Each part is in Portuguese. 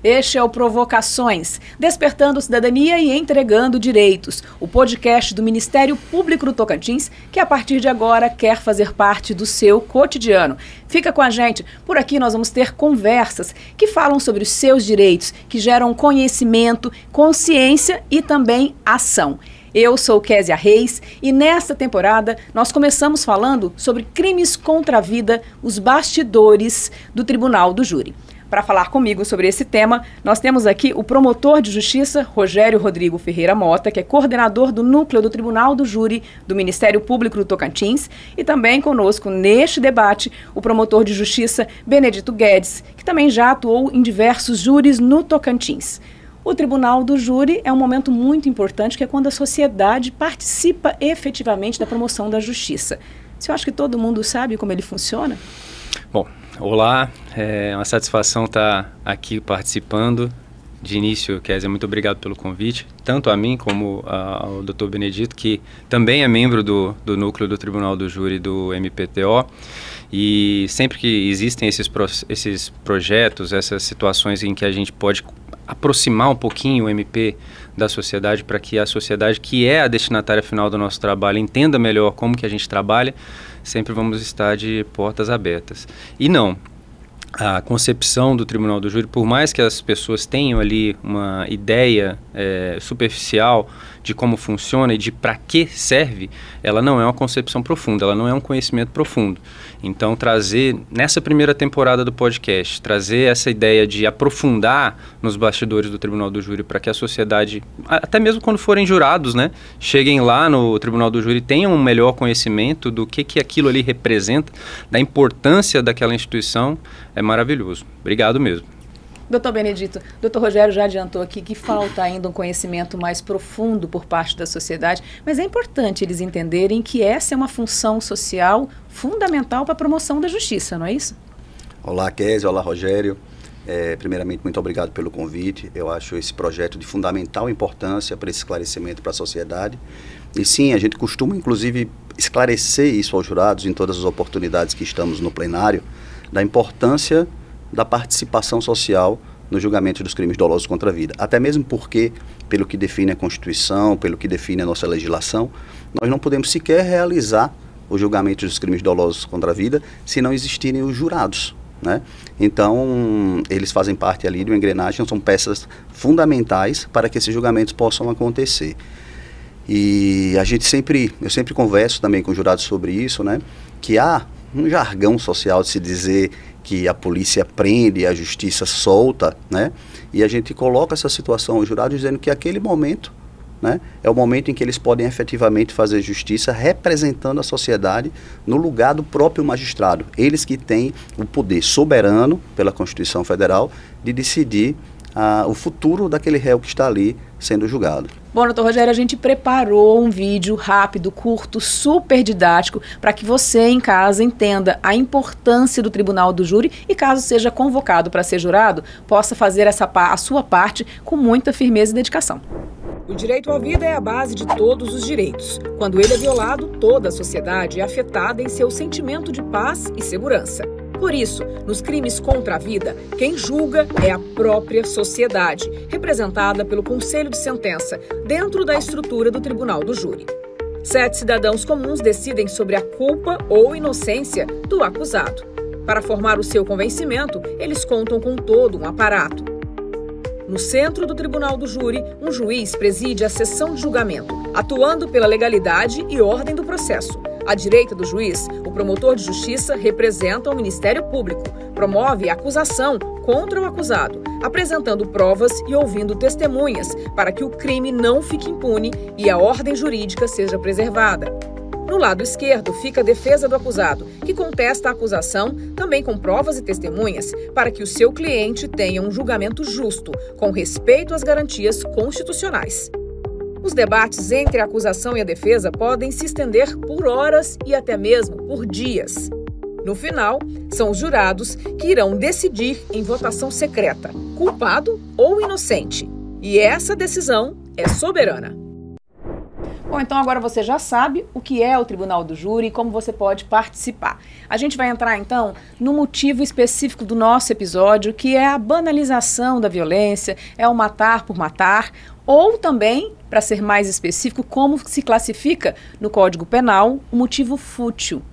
Este é o Provocações, despertando cidadania e entregando direitos, o podcast do Ministério Público do Tocantins, que a partir de agora quer fazer parte do seu cotidiano. Fica com a gente, por aqui nós vamos ter conversas que falam sobre os seus direitos, que geram conhecimento, consciência e também ação. Eu sou Késia Reis e nesta temporada nós começamos falando sobre crimes contra a vida, os bastidores do Tribunal do Júri. Para falar comigo sobre esse tema, nós temos aqui o promotor de justiça, Rogério Rodrigo Ferreira Mota, que é coordenador do Núcleo do Tribunal do Júri do Ministério Público do Tocantins, e também conosco neste debate o promotor de justiça, Benedito Guedes, que também já atuou em diversos júris no Tocantins. O Tribunal do Júri é um momento muito importante, que é quando a sociedade participa efetivamente da promoção da justiça. Você acha que todo mundo sabe como ele funciona? Bom, olá, é uma satisfação estar aqui participando. De início, Késia, muito obrigado pelo convite, tanto a mim como ao Dr. Benedito, que também é membro do Núcleo do Tribunal do Júri do MPTO. E sempre que existem esses projetos, essas situações em que a gente pode aproximar um pouquinho o MP da sociedade, para que a sociedade, que é a destinatária final do nosso trabalho, entenda melhor como que a gente trabalha, sempre vamos estar de portas abertas. E não, a concepção do Tribunal do Júri, por mais que as pessoas tenham ali uma ideia superficial de como funciona e de para que serve, ela não é uma concepção profunda, ela não é um conhecimento profundo. Então, trazer, nessa primeira temporada do podcast, trazer essa ideia de aprofundar nos bastidores do Tribunal do Júri para que a sociedade, até mesmo quando forem jurados, né, cheguem lá no Tribunal do Júri e tenham um melhor conhecimento do que aquilo ali representa, da importância daquela instituição, é maravilhoso. Obrigado mesmo. Doutor Benedito, doutor Rogério já adiantou aqui que falta ainda um conhecimento mais profundo por parte da sociedade, mas é importante eles entenderem que essa é uma função social fundamental para a promoção da justiça, não é isso? Olá, Késia, olá, Rogério. Primeiramente, muito obrigado pelo convite. Eu acho esse projeto de fundamental importância para esse esclarecimento para a sociedade. E sim, a gente costuma, inclusive, esclarecer isso aos jurados em todas as oportunidades que estamos no plenário, da importância da participação social no julgamento dos crimes dolosos contra a vida. Até mesmo porque, pelo que define a Constituição, pelo que define a nossa legislação, nós não podemos sequer realizar o julgamento dos crimes dolosos contra a vida se não existirem os jurados, né? Então, eles fazem parte ali de uma engrenagem, são peças fundamentais para que esses julgamentos possam acontecer. E eu sempre converso também com os jurados sobre isso, né? Que há um jargão social de se dizer que a polícia prende, a justiça solta, né? E a gente coloca essa situação aos jurados dizendo que aquele momento, né, é o momento em que eles podem efetivamente fazer justiça representando a sociedade no lugar do próprio magistrado. Eles que têm o poder soberano pela Constituição Federal de decidir o futuro daquele réu que está ali sendo julgado. Bom, doutor Rogério, a gente preparou um vídeo rápido, curto, super didático, para que você em casa entenda a importância do Tribunal do Júri e, caso seja convocado para ser jurado, possa fazer a sua parte com muita firmeza e dedicação. O direito à vida é a base de todos os direitos. Quando ele é violado, toda a sociedade é afetada em seu sentimento de paz e segurança. Por isso, nos crimes contra a vida, quem julga é a própria sociedade, representada pelo Conselho de Sentença, dentro da estrutura do Tribunal do Júri. 7 cidadãos comuns decidem sobre a culpa ou inocência do acusado. Para formar o seu convencimento, eles contam com todo um aparato. No centro do Tribunal do Júri, um juiz preside a sessão de julgamento, atuando pela legalidade e ordem do processo. À direita do juiz, o promotor de justiça representa o Ministério Público, promove a acusação contra o acusado, apresentando provas e ouvindo testemunhas para que o crime não fique impune e a ordem jurídica seja preservada. No lado esquerdo fica a defesa do acusado, que contesta a acusação, também com provas e testemunhas, para que o seu cliente tenha um julgamento justo, com respeito às garantias constitucionais. Os debates entre a acusação e a defesa podem se estender por horas e até mesmo por dias. No final, são os jurados que irão decidir em votação secreta, culpado ou inocente. E essa decisão é soberana. Bom, então agora você já sabe o que é o Tribunal do Júri e como você pode participar. A gente vai entrar então no motivo específico do nosso episódio, que é a banalização da violência, é o matar por matar, ou também, para ser mais específico, como se classifica no Código Penal o motivo fútil.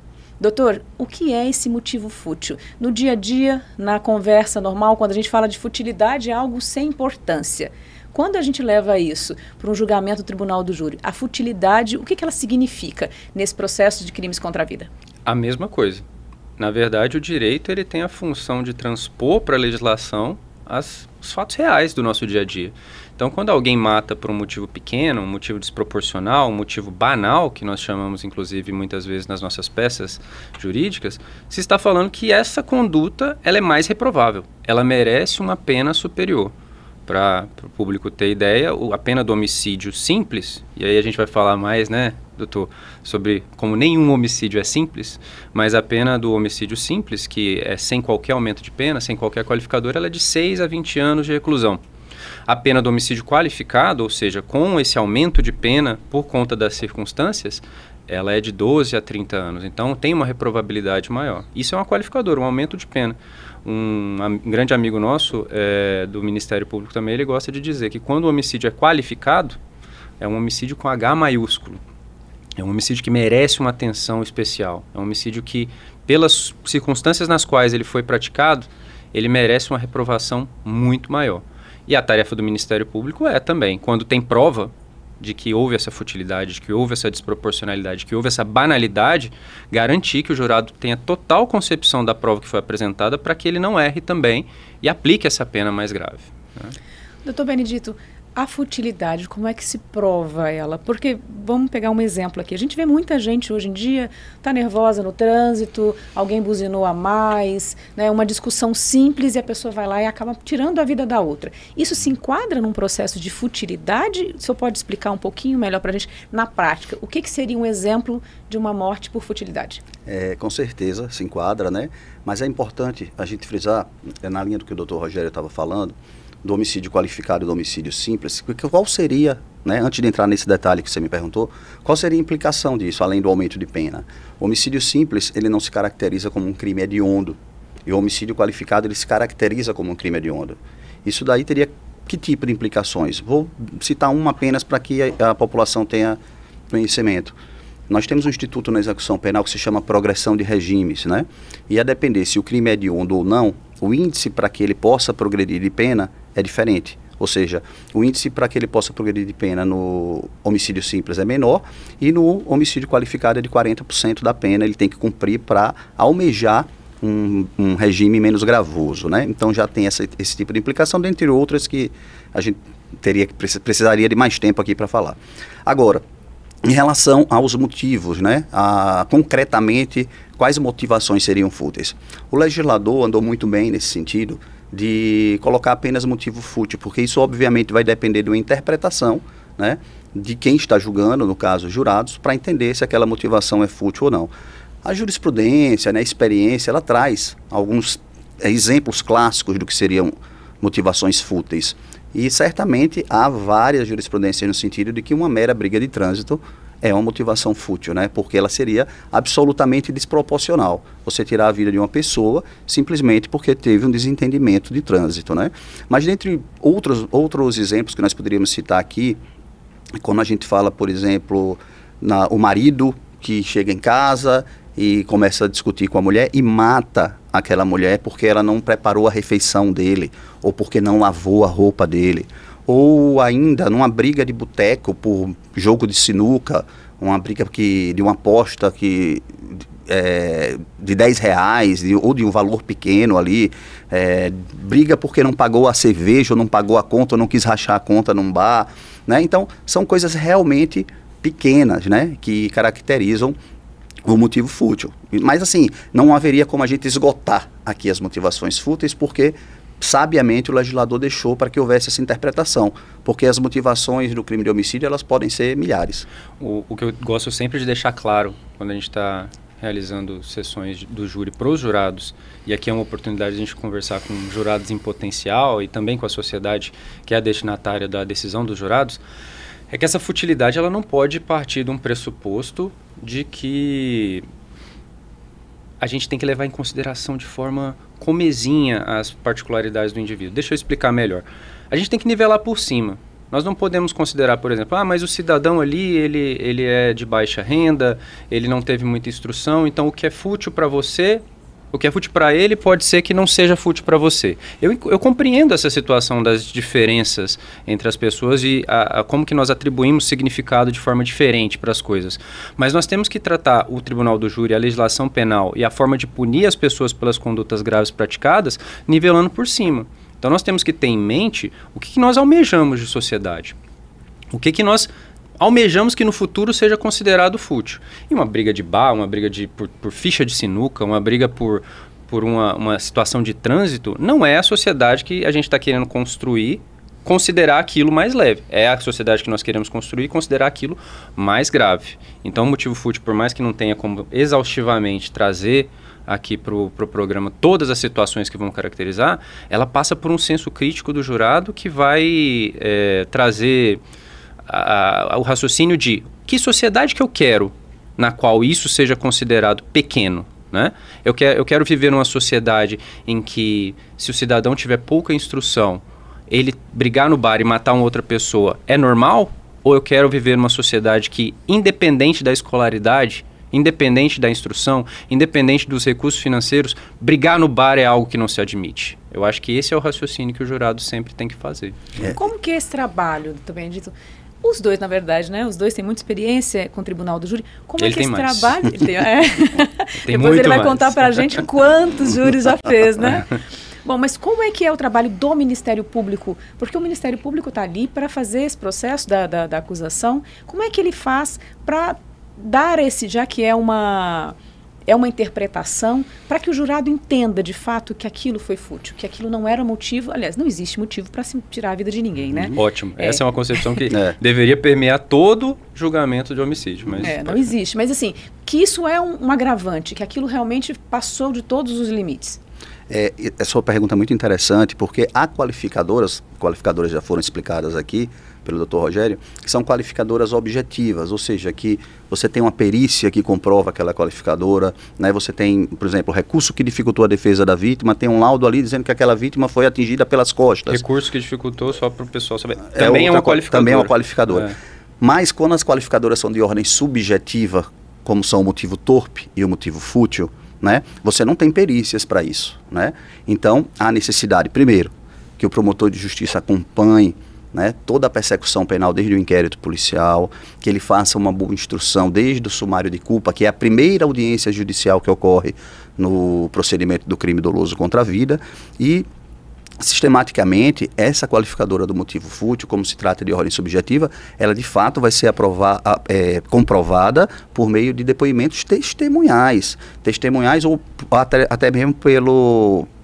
Doutor, o que é esse motivo fútil? No dia a dia, na conversa normal, quando a gente fala de futilidade, é algo sem importância. Quando a gente leva isso para um julgamento do Tribunal do Júri, a futilidade, o que ela significa nesse processo de crimes contra a vida? A mesma coisa. Na verdade, o direito ele tem a função de transpor para a legislação os fatos reais do nosso dia a dia. Então, quando alguém mata por um motivo pequeno, um motivo desproporcional, um motivo banal, que nós chamamos, inclusive, muitas vezes nas nossas peças jurídicas, se está falando que essa conduta ela é mais reprovável. Ela merece uma pena superior. Para o público ter ideia, a pena do homicídio simples, e aí a gente vai falar mais, né, doutor, sobre como nenhum homicídio é simples, mas a pena do homicídio simples, que é sem qualquer aumento de pena, sem qualquer qualificador, ela é de 6 a 20 anos de reclusão. A pena do homicídio qualificado, ou seja, com esse aumento de pena por conta das circunstâncias, ela é de 12 a 30 anos. Então, tem uma reprovabilidade maior. Isso é um qualificador, um aumento de pena. Um grande amigo nosso, do Ministério Público também, ele gosta de dizer que quando o homicídio é qualificado, é um homicídio com H maiúsculo. É um homicídio que merece uma atenção especial. É um homicídio que, pelas circunstâncias nas quais ele foi praticado, ele merece uma reprovação muito maior. E a tarefa do Ministério Público é também, quando tem prova de que houve essa futilidade, de que houve essa desproporcionalidade, de que houve essa banalidade, garantir que o jurado tenha total concepção da prova que foi apresentada para que ele não erre também e aplique essa pena mais grave, né? Doutor Benedito, a futilidade, como é que se prova ela? Porque, vamos pegar um exemplo aqui, a gente vê muita gente hoje em dia, está nervosa no trânsito, alguém buzinou a mais, né, uma discussão simples e a pessoa vai lá e acaba tirando a vida da outra. Isso se enquadra num processo de futilidade? O senhor pode explicar um pouquinho melhor para a gente, na prática, o que seria um exemplo de uma morte por futilidade? Com certeza se enquadra, né? Mas é importante a gente frisar, na linha do que o doutor Rogério estava falando, do homicídio qualificado e do homicídio simples, qual seria, né, antes de entrar nesse detalhe que você me perguntou, qual seria a implicação disso, além do aumento de pena? O homicídio simples, ele não se caracteriza como um crime hediondo, e o homicídio qualificado, ele se caracteriza como um crime hediondo. Isso daí teria que tipo de implicações? Vou citar uma apenas para que a população tenha conhecimento. Nós temos um instituto na execução penal que se chama progressão de regimes, né? E a depender se o crime é hediondo ou não, o índice para que ele possa progredir de pena é diferente. Ou seja, o índice para que ele possa progredir de pena no homicídio simples é menor e no homicídio qualificado é de 40% da pena, ele tem que cumprir para almejar um regime menos gravoso, né? Então já tem esse tipo de implicação, dentre outras que a gente precisaria de mais tempo aqui para falar. Agora, em relação aos motivos, né? Concretamente, quais motivações seriam fúteis? O legislador andou muito bem nesse sentido de colocar apenas motivo fútil, porque isso obviamente vai depender de uma interpretação, né, de quem está julgando, no caso jurados, para entender se aquela motivação é fútil ou não. A jurisprudência, né, a experiência, ela traz alguns exemplos clássicos do que seriam motivações fúteis. E certamente há várias jurisprudências no sentido de que uma mera briga de trânsito é uma motivação fútil, né? Porque ela seria absolutamente desproporcional. Você tirar a vida de uma pessoa simplesmente porque teve um desentendimento de trânsito, né? Mas dentre outros exemplos que nós poderíamos citar aqui, quando a gente fala, por exemplo, o marido que chega em casa e começa a discutir com a mulher e mata aquela mulher porque ela não preparou a refeição dele ou porque não lavou a roupa dele. Ou ainda numa briga de boteco por jogo de sinuca, uma briga de uma aposta de R$10 ou de um valor pequeno ali, briga porque não pagou a cerveja, ou não pagou a conta, ou não quis rachar a conta num bar, né? Então, são coisas realmente pequenas, né, que caracterizam o motivo fútil. Mas assim, não haveria como a gente esgotar aqui as motivações fúteis, porque sabiamente o legislador deixou para que houvesse essa interpretação, porque as motivações do crime de homicídio, elas podem ser milhares. O que eu gosto sempre de deixar claro, quando a gente está realizando sessões do júri para os jurados, e aqui é uma oportunidade de a gente conversar com jurados em potencial e também com a sociedade que é a destinatária da decisão dos jurados, É que essa futilidade ela não pode partir de um pressuposto de que a gente tem que levar em consideração de forma comezinha as particularidades do indivíduo. Deixa eu explicar melhor. A gente tem que nivelar por cima. Nós não podemos considerar, por exemplo, mas o cidadão ali, ele é de baixa renda, ele não teve muita instrução, então o que é fútil para você, o que é fútil para ele pode ser que não seja fútil para você. Eu compreendo essa situação das diferenças entre as pessoas e como que nós atribuímos significado de forma diferente para as coisas. Mas nós temos que tratar o tribunal do júri, a legislação penal e a forma de punir as pessoas pelas condutas graves praticadas, nivelando por cima. Então nós temos que ter em mente o que nós almejamos de sociedade. O que nós almejamos que no futuro seja considerado fútil. E uma briga de bar, uma briga por ficha de sinuca, uma briga por uma situação de trânsito, não é a sociedade que a gente está querendo construir, considerar aquilo mais leve. É a sociedade que nós queremos construir e considerar aquilo mais grave. Então o motivo fútil, por mais que não tenha como exaustivamente trazer aqui para o programa todas as situações que vão caracterizar, ela passa por um senso crítico do jurado que vai trazer o raciocínio de que sociedade que eu quero na qual isso seja considerado pequeno, né? Eu quero viver numa sociedade em que, se o cidadão tiver pouca instrução, ele brigar no bar e matar uma outra pessoa é normal? Ou eu quero viver numa sociedade que, independente da escolaridade, independente da instrução, independente dos recursos financeiros, brigar no bar é algo que não se admite? Eu acho que esse é o raciocínio que o jurado sempre tem que fazer. Como que é esse trabalho, também dito? Os dois, na verdade, né? Os dois têm muita experiência com o Tribunal do Júri. Como é que esse trabalho... Ele tem, Depois ele vai contar pra gente quantos júris já fez, né? Bom, mas como é que é o trabalho do Ministério Público? Porque o Ministério Público está ali para fazer esse processo da acusação. Como é que ele faz para dar esse, já que é uma interpretação, para que o jurado entenda de fato que aquilo foi fútil, que aquilo não era motivo, aliás, não existe motivo para se tirar a vida de ninguém, né? Ótimo. Essa é uma concepção que deveria permear todo julgamento de homicídio. Mas não existe. Mas assim, que isso é um agravante, que aquilo realmente passou de todos os limites. Essa sua pergunta é muito interessante, porque há qualificadoras já foram explicadas aqui pelo Dr. Rogério, que são qualificadoras objetivas, ou seja, que você tem uma perícia que comprova aquela qualificadora, né? Você tem, por exemplo, o recurso que dificultou a defesa da vítima, tem um laudo ali dizendo que aquela vítima foi atingida pelas costas. Recurso que dificultou, só para o pessoal saber. Também é uma qualificadora. Também é uma qualificadora. Mas quando as qualificadoras são de ordem subjetiva, como são o motivo torpe e o motivo fútil, né? Você não tem perícias para isso, né? Então, há necessidade, primeiro, que o promotor de justiça acompanhe, né, toda a persecução penal desde o inquérito policial, que ele faça uma boa instrução desde o sumário de culpa, que é a primeira audiência judicial que ocorre no procedimento do crime doloso contra a vida, e sistematicamente essa qualificadora do motivo fútil, como se trata de ordem subjetiva, ela de fato vai ser comprovada por meio de depoimentos testemunhais ou até mesmo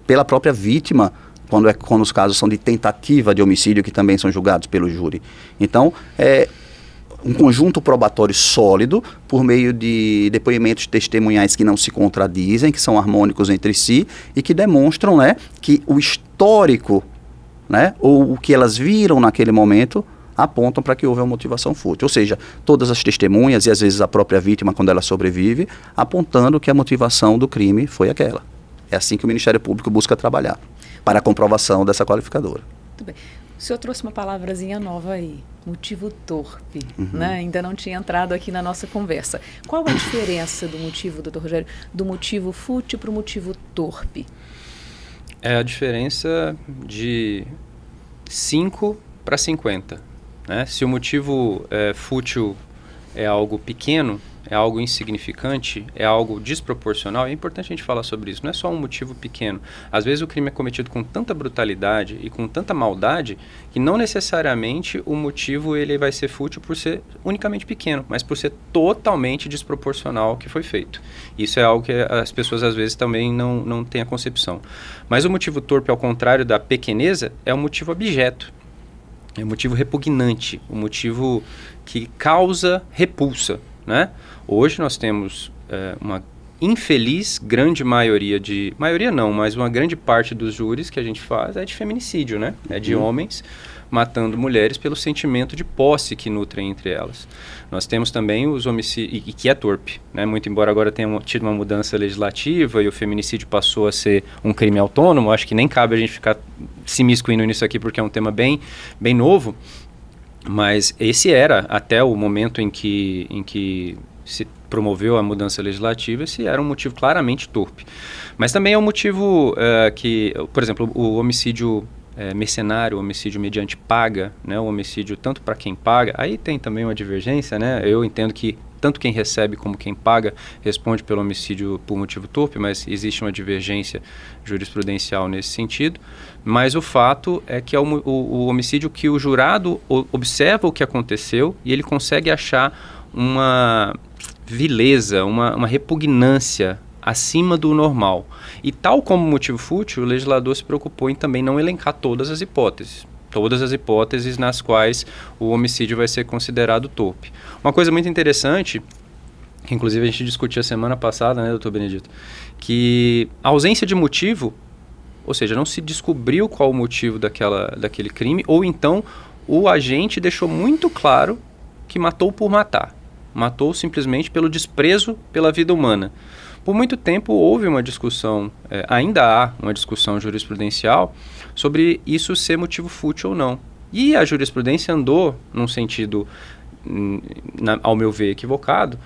pela própria vítima, quando os casos são de tentativa de homicídio, que também são julgados pelo júri. Então, um conjunto probatório sólido, por meio de depoimentos testemunhais que não se contradizem, que são harmônicos entre si e que demonstram, né, que o histórico, né, ou o que elas viram naquele momento, apontam para que houve uma motivação fútil. Ou seja, todas as testemunhas e às vezes a própria vítima, quando ela sobrevive, apontando que a motivação do crime foi aquela. É assim que o Ministério Público busca trabalhar, para a comprovação dessa qualificadora. Muito bem. O senhor trouxe uma palavrazinha nova aí, motivo torpe, né? Ainda não tinha entrado aqui na nossa conversa. Qual a diferença do motivo, doutor Rogério, do motivo fútil para o motivo torpe? É a diferença de 5 para 50. Né? Se o motivo fútil é algo pequeno, é algo insignificante, é algo desproporcional, é importante a gente falar sobre isso. Não é só um motivo pequeno. Às vezes o crime é cometido com tanta brutalidade e com tanta maldade que não necessariamente o motivo ele vai ser fútil por ser unicamente pequeno, mas por ser totalmente desproporcional ao que foi feito. Isso é algo que as pessoas às vezes também não têm a concepção. Mas o motivo torpe, ao contrário da pequeneza, é um motivo abjeto. É um motivo repugnante, um motivo que causa repulsa. Né? Hoje nós temos uma infeliz grande maioria maioria não, mas uma grande parte dos júris que a gente faz é de feminicídio, né? É de homens matando mulheres pelo sentimento de posse que nutrem entre elas. Nós temos também os homicídios, e que é torpe, né? Muito embora agora tenha tido uma mudança legislativa e o feminicídio passou a ser um crime autônomo, acho que nem cabe a gente ficar se miscuindo nisso aqui porque é um tema bem novo, mas esse era, até o momento em que se promoveu a mudança legislativa, esse era um motivo claramente torpe. Mas também é um motivo que, por exemplo, o homicídio mercenário, o homicídio mediante paga, né, o homicídio tanto para quem paga, aí tem também uma divergência, né? Eu entendo que tanto quem recebe como quem paga responde pelo homicídio por motivo torpe, mas existe uma divergência jurisprudencial nesse sentido. Mas o fato é que é o homicídio que o jurado observa o que aconteceu e ele consegue achar uma vileza, uma repugnância acima do normal. E tal como motivo fútil, o legislador se preocupou em também não elencar todas as hipóteses nas quais o homicídio vai ser considerado torpe. Uma coisa muito interessante, que inclusive a gente discutiu a semana passada, né, doutor Benedito, que a ausência de motivo, ou seja, não se descobriu qual o motivo daquele crime, ou então o agente deixou muito claro que matou por matar. Matou simplesmente pelo desprezo pela vida humana. Por muito tempo houve uma discussão, ainda há uma discussão jurisprudencial sobre isso ser motivo fútil ou não. E a jurisprudência andou num sentido, ao meu ver, equivocado,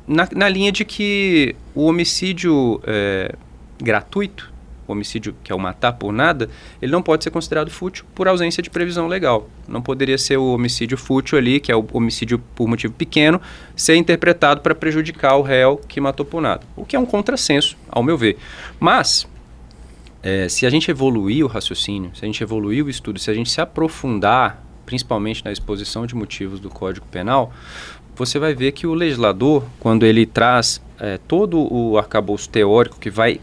na linha de que o homicídio gratuito, o homicídio que é o matar por nada, ele não pode ser considerado fútil por ausência de previsão legal. Não poderia ser o homicídio fútil ali, que é o homicídio por motivo pequeno, ser interpretado para prejudicar o réu que matou por nada. O que é um contrassenso, ao meu ver. Mas, se a gente evoluir o raciocínio, se a gente evoluir o estudo, se a gente se aprofundar, principalmente na exposição de motivos do Código Penal, você vai ver que o legislador, quando ele traz todo o arcabouço teórico que vai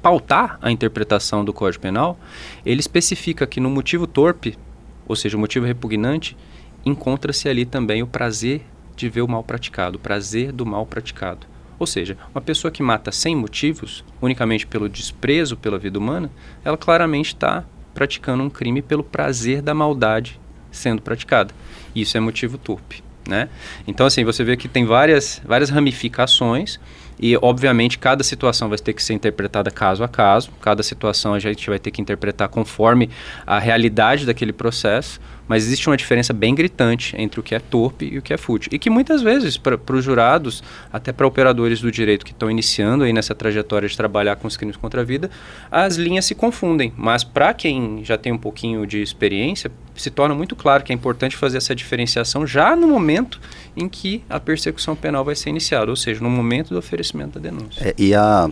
pautar a interpretação do Código Penal, ele especifica que no motivo torpe, ou seja, o motivo repugnante, encontra-se ali também o prazer de ver o mal praticado, o prazer do mal praticado. Ou seja, uma pessoa que mata sem motivos, unicamente pelo desprezo pela vida humana, ela claramente está praticando um crime pelo prazer da maldade sendo praticada. Isso é motivo torpe, né? Então, assim, você vê que tem várias ramificações. E, obviamente, cada situação vai ter que ser interpretada caso a caso. Cada situação a gente vai ter que interpretar conforme a realidade daquele processo. Mas existe uma diferença bem gritante entre o que é torpe e o que é fútil. E que muitas vezes, para os jurados, até para operadores do direito que estão iniciando aí nessa trajetória de trabalhar com os crimes contra a vida, as linhas se confundem. Mas para quem já tem um pouquinho de experiência, se torna muito claro que é importante fazer essa diferenciação já no momento em que a persecução penal vai ser iniciada, ou seja, no momento do oferecimento da denúncia. E a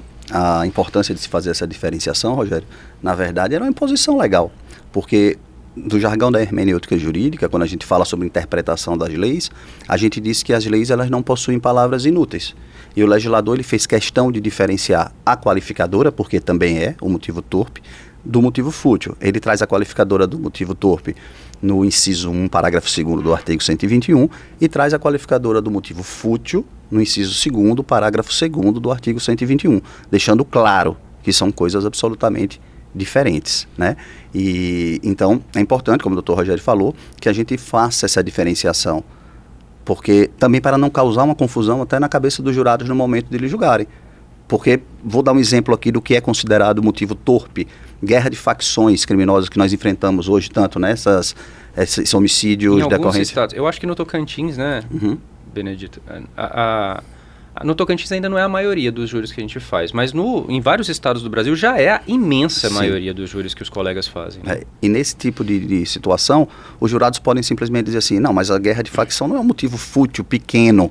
importância de se fazer essa diferenciação, Rogério, na verdade era uma imposição legal, porque do jargão da hermenêutica jurídica, quando a gente fala sobre interpretação das leis, a gente diz que as leis elas não possuem palavras inúteis. E o legislador ele fez questão de diferenciar a qualificadora, porque também é o motivo torpe, do motivo fútil. Ele traz a qualificadora do motivo torpe no inciso 1, parágrafo 2º do artigo 121 e traz a qualificadora do motivo fútil no inciso 2º, parágrafo 2º do artigo 121, deixando claro que são coisas absolutamente diferentes, né? E então é importante, como o doutor Rogério falou, que a gente faça essa diferenciação, porque também para não causar uma confusão até na cabeça dos jurados no momento de eles julgarem. Porque, vou dar um exemplo aqui do que é considerado motivo torpe, guerra de facções criminosas que nós enfrentamos hoje, tanto nessas esses homicídios decorrentes. Eu acho que no Tocantins, né, Benedito, no Tocantins ainda não é a maioria dos júris que a gente faz, mas em vários estados do Brasil já é a imensa maioria dos júris que os colegas fazem. Né? E nesse tipo de situação, os jurados podem simplesmente dizer assim, não, mas a guerra de facção não é um motivo fútil, pequeno,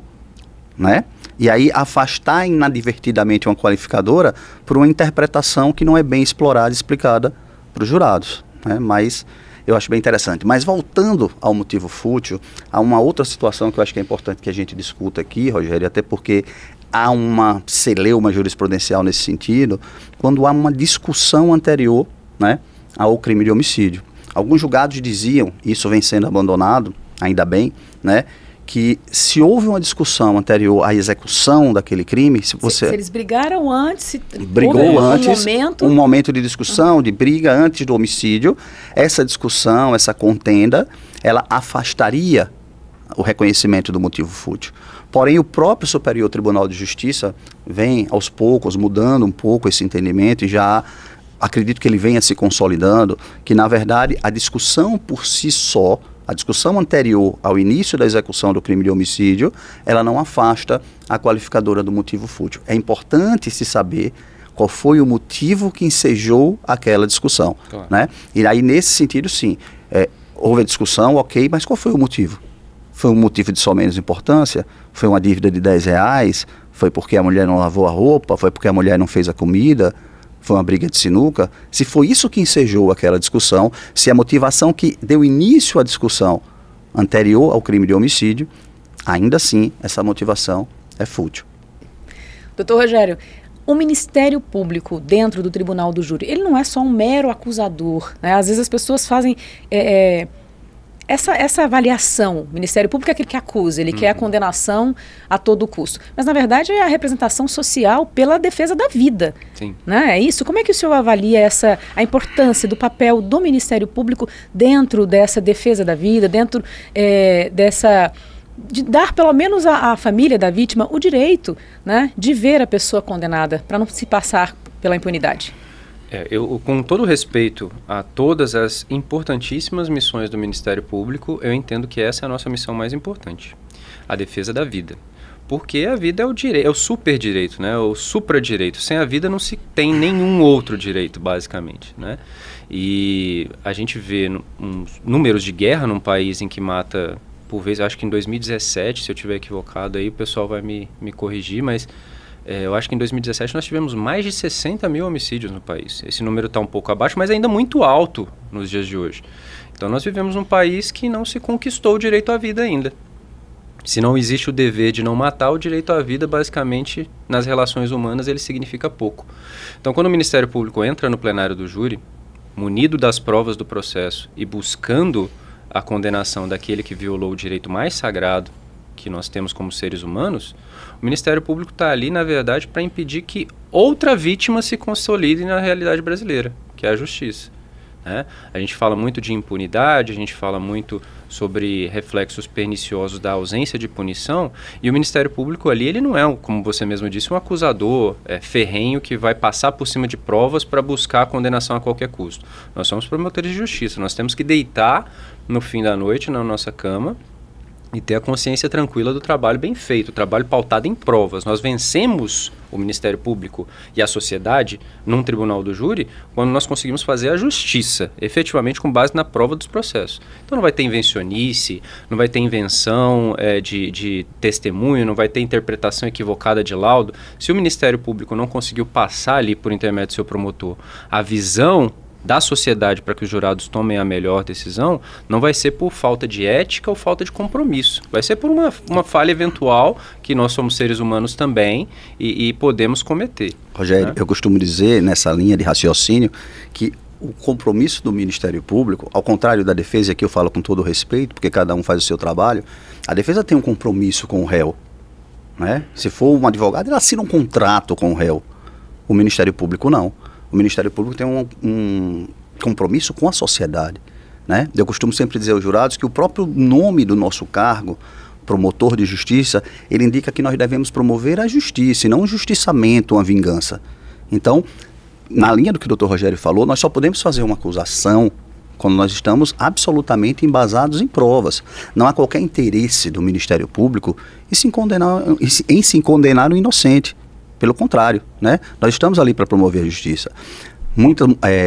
né? E aí afastar inadvertidamente uma qualificadora por uma interpretação que não é bem explorada e explicada para os jurados, né? Mas eu acho bem interessante. Mas voltando ao motivo fútil, há uma outra situação que eu acho que é importante que a gente discuta aqui, Rogério, até porque há uma celeuma jurisprudencial nesse sentido, quando há uma discussão anterior, né, ao crime de homicídio. Alguns julgados diziam, isso vem sendo abandonado, ainda bem, né, que se houve uma discussão anterior à execução daquele crime, se eles brigaram antes, brigou antes, um momento de discussão, de briga antes do homicídio, essa discussão, essa contenda, ela afastaria o reconhecimento do motivo fútil. Porém, o próprio Superior Tribunal de Justiça vem, aos poucos, mudando um pouco esse entendimento e já acredito que ele venha se consolidando, que, na verdade, a discussão por si só, a discussão anterior ao início da execução do crime de homicídio, ela não afasta a qualificadora do motivo fútil. É importante se saber qual foi o motivo que ensejou aquela discussão. Claro. Né? E aí, nesse sentido, sim, houve a discussão, ok, mas qual foi o motivo? Foi um motivo de só menos importância? Foi uma dívida de R$10? Foi porque a mulher não lavou a roupa? Foi porque a mulher não fez a comida? Foi uma briga de sinuca? Se foi isso que ensejou aquela discussão, se a motivação que deu início à discussão anterior ao crime de homicídio, ainda assim, essa motivação é fútil. Doutor Rogério, o Ministério Público dentro do Tribunal do Júri, ele não é só um mero acusador, né? Às vezes as pessoas fazem... Essa avaliação, o Ministério Público é aquele que acusa, ele quer a condenação a todo custo. Mas, na verdade, é a representação social pela defesa da vida. Sim. Né? É isso? Como é que o senhor avalia a importância do papel do Ministério Público dentro dessa defesa da vida, dentro de dar pelo menos à família da vítima o direito, né, de ver a pessoa condenada, para não se passar pela impunidade? Eu, com todo respeito a todas as importantíssimas missões do Ministério Público, eu entendo que essa é a nossa missão mais importante, a defesa da vida. Porque a vida é o direito, é o superdireito, né? O supradireito. Sem a vida não se tem nenhum outro direito, basicamente, né? E a gente vê números de guerra num país em que mata, por vezes, acho que em 2017, se eu estiver equivocado aí, o pessoal vai me corrigir, mas... eu acho que em 2017 nós tivemos mais de 60 mil homicídios no país. Esse número está um pouco abaixo, mas ainda muito alto nos dias de hoje. Então nós vivemos num país que não se conquistou o direito à vida ainda. Se não existe o dever de não matar, o direito à vida, basicamente, nas relações humanas, ele significa pouco. Então quando o Ministério Público entra no plenário do júri, munido das provas do processo e buscando a condenação daquele que violou o direito mais sagrado que nós temos como seres humanos, o Ministério Público está ali, na verdade, para impedir que outra vítima se consolide na realidade brasileira, que é a justiça. Né? A gente fala muito de impunidade, a gente fala muito sobre reflexos perniciosos da ausência de punição, e o Ministério Público ali, ele não é, como você mesmo disse, um acusador ferrenho que vai passar por cima de provas para buscar a condenação a qualquer custo. Nós somos promotores de justiça, nós temos que deitar no fim da noite na nossa cama e ter a consciência tranquila do trabalho bem feito, o trabalho pautado em provas. Nós vencemos o Ministério Público e a sociedade num tribunal do júri quando nós conseguimos fazer a justiça, efetivamente com base na prova dos processos. Então não vai ter invencionice, não vai ter invenção de testemunho, não vai ter interpretação equivocada de laudo. Se o Ministério Público não conseguiu passar ali por intermédio do seu promotor a visão da sociedade para que os jurados tomem a melhor decisão, não vai ser por falta de ética ou falta de compromisso. Vai ser por uma falha eventual que nós somos seres humanos também e podemos cometer. Rogério, né? Eu costumo dizer nessa linha de raciocínio que o compromisso do Ministério Público, ao contrário da defesa, e aqui eu falo com todo respeito, porque cada um faz o seu trabalho, a defesa tem um compromisso com o réu. Né? Se for um advogado, ele assina um contrato com o réu. O Ministério Público não. O Ministério Público tem um compromisso com a sociedade. Né? Eu costumo sempre dizer aos jurados que o próprio nome do nosso cargo, promotor de justiça, ele indica que nós devemos promover a justiça e não um justiçamento, uma vingança. Então, na linha do que o Dr. Rogério falou, nós só podemos fazer uma acusação quando nós estamos absolutamente embasados em provas. Não há qualquer interesse do Ministério Público em se condenar o inocente. Pelo contrário, né? Nós estamos ali para promover a justiça.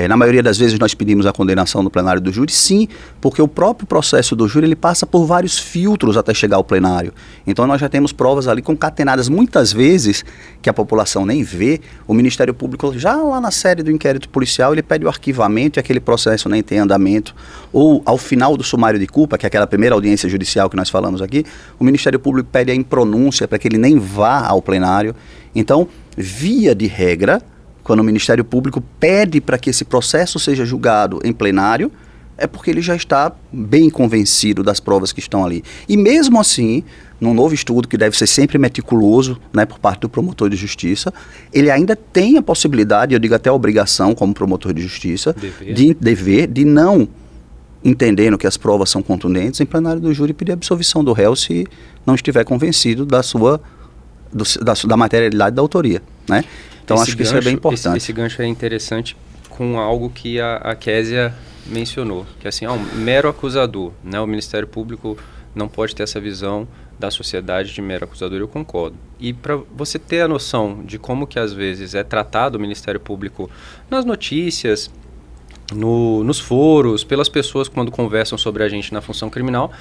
Na maioria das vezes nós pedimos a condenação no plenário do júri, sim, porque o próprio processo do júri ele passa por vários filtros até chegar ao plenário. Então nós já temos provas ali concatenadas muitas vezes que a população nem vê. O Ministério Público, já lá na série do inquérito policial, ele pede o arquivamento e aquele processo nem tem andamento. Ou ao final do sumário de culpa, que é aquela primeira audiência judicial que nós falamos aqui, o Ministério Público pede a impronúncia para que ele nem vá ao plenário. Então, via de regra, quando o Ministério Público pede para que esse processo seja julgado em plenário, é porque ele já está bem convencido das provas que estão ali. E mesmo assim, num novo estudo que deve ser sempre meticuloso, né, por parte do promotor de justiça, ele ainda tem a possibilidade, eu digo até a obrigação como promotor de justiça, de não, entendendo que as provas são contundentes, em plenário do júri pedir absolvição do réu se não estiver convencido da materialidade da autoria, né? Então acho que isso é bem importante. Esse gancho é interessante com algo que a Kézia mencionou, que é assim, um mero acusador, né? O Ministério Público não pode ter essa visão da sociedade de mero acusador, eu concordo. E para você ter a noção de como que às vezes é tratado o Ministério Público nas notícias, nos foros, pelas pessoas quando conversam sobre a gente na função criminal,